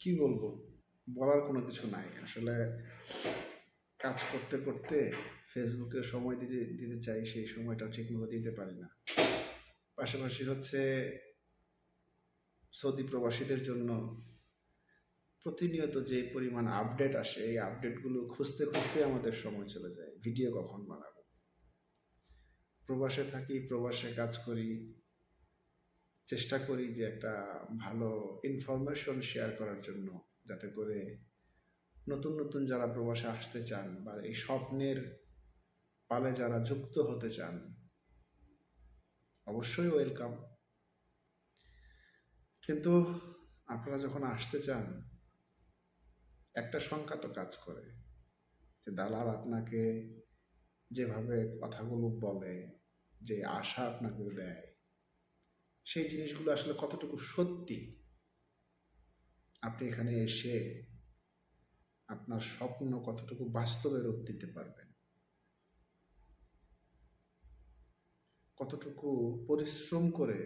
কি বলবো, বলার কোনো কিছু নাই আসলে। কাজ করতে করতে ফেসবুকে সময় দিতে দিতে চাই, সেই সময়টা ঠিকমতো দিতে পারি না। পাশাপাশি হচ্ছে সৌদি প্রবাসীদের জন্য প্রতিনিয়ত যে পরিমাণ আপডেট আসে, এই আপডেটগুলো খুঁজতে খুঁজতে আমাদের সময় চলে যায়। ভিডিও কখন বানাবো, প্রবাসে থাকি, প্রবাসে কাজ করি, চেষ্টা করি যে একটা ভালো ইনফরমেশন শেয়ার করার জন্য, যাতে করে নতুন নতুন যারা প্রবাসে আসতে চান বা এই স্বপ্নের পালে যারা যুক্ত হতে চান, অবশ্যই ওয়েলকাম। কিন্তু আপনারা যখন আসতে চান, একটা শঙ্কা তো কাজ করে যে দালাল আপনাকে যেভাবে কথাগুলো বলে, যে আশা আপনাকে দেয়, সেই জিনিসগুলো আসলে কতটুকু সত্যি। আপনি এখানে এসে আপনার স্বপ্ন কতটুকু বাস্তবে রূপ দিতে পারবেন, কতটুকু পরিশ্রম করে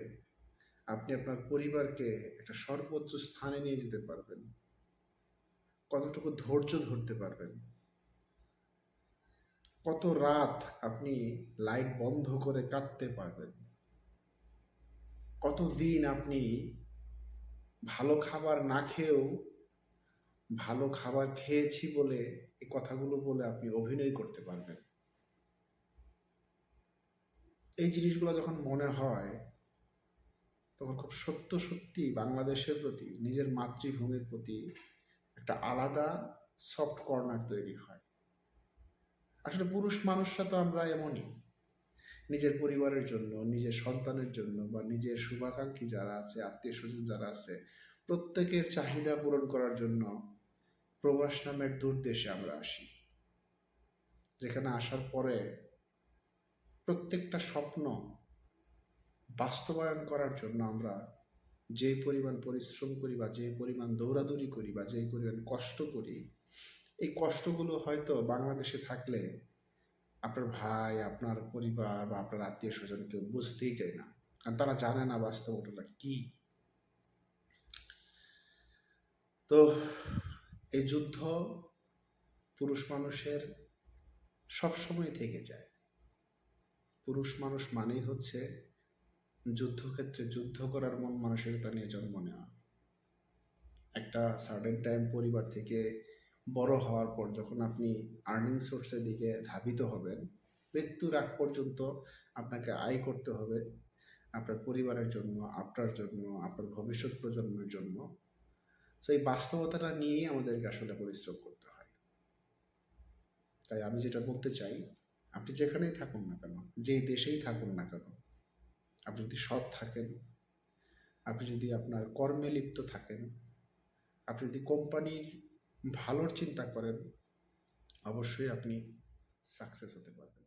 আপনি আপনার পরিবারকে একটা সর্বোচ্চ স্থানে নিয়ে যেতে পারবেন, কতটুকু ধৈর্য ধরতে পারবেন, কত রাত আপনি লাইট বন্ধ করে কাঁদতে পারবেন, কতদিন আপনি ভালো খাবার না খেয়েও ভালো খাবার খেয়েছি বলে এই কথাগুলো বলে আপনি অভিনয় করতে পারবেন। এই জিনিসগুলো যখন মনে হয়, তখন খুব সত্য সত্যি বাংলাদেশের প্রতি, নিজের মাতৃভূমির প্রতি একটা আলাদা সফট কর্নার তৈরি হয়। আসলে পুরুষ মানুষরা তো আমরা এমনই, নিজের পরিবারের জন্য, নিজের সন্তানের জন্য বা নিজের শুভাকাঙ্ক্ষী যারা আছে, আত্মীয় স্বজন যারা আছে, প্রত্যেকের চাহিদা পূরণ করার জন্য প্রবাস নামের দূর দেশে আমরা আসি, যেখানে আসার পরে প্রত্যেকটা স্বপ্ন বাস্তবায়ন করার জন্য আমরা যে পরিমাণ পরিশ্রম করি বা যে পরিমাণ দৌড়াদৌড়ি করি বা যে পরিমাণ কষ্ট করি, এই কষ্টগুলো হয়তো বাংলাদেশে থাকলে আপনার ভাই, আপনার পরিবার বা আপনার আত্মীয় স্বজন কেউ বুঝতেই চায় না, কারণ তারা জানে না বাস্তবতাটা কি। তো এই যুদ্ধ পুরুষ মানুষের সবসময় থেকে যায়। পুরুষ মানুষ মানেই হচ্ছে যুদ্ধক্ষেত্রে যুদ্ধ করার মন মানসিকতা নিয়ে জন্ম নেওয়া। একটা সার্টেন টাইম পরিবার থেকে বড় হওয়ার পর যখন আপনি আর্নিং সোর্সের দিকে ধাবিত হবেন, মৃত্যুর আগ পর্যন্ত আপনাকে আয় করতে হবে আপনার পরিবারের জন্য, আপনার জন্য, আপনার ভবিষ্যৎ প্রজন্মের জন্য। তো এই বাস্তবতাটা নিয়েই আমাদেরকে আসলে পরিশ্রম করতে হয়। তাই আমি যেটা বলতে চাই, আপনি যেখানেই থাকুন না কেন, যেই দেশেই থাকুন না কেন, আপনি যদি সৎ থাকেন, আপনি যদি আপনার কর্মে লিপ্ত থাকেন, আপনি যদি কোম্পানির ভালোর চিন্তা করেন, অবশ্যই আপনি সাকসেস হতে পারবেন।